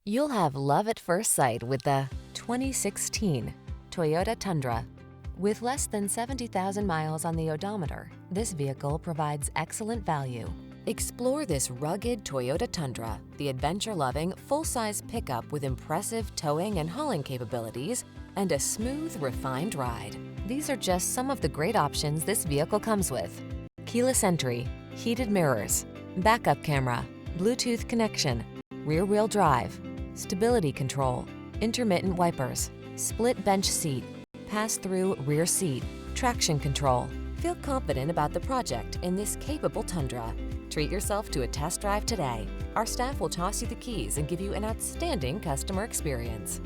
You'll have love at first sight with the 2016 Toyota Tundra. With less than 70,000 miles on the odometer, this vehicle provides excellent value. Explore this rugged Toyota Tundra, the adventure-loving, full-size pickup with impressive towing and hauling capabilities and a smooth, refined ride. These are just some of the great options this vehicle comes with: keyless entry, heated mirrors, backup camera, Bluetooth connection, rear-wheel drive, stability control, intermittent wipers, split bench seat, pass-through rear seat, traction control. Feel confident about the project in this capable Tundra. Treat yourself to a test drive today. Our staff will toss you the keys and give you an outstanding customer experience.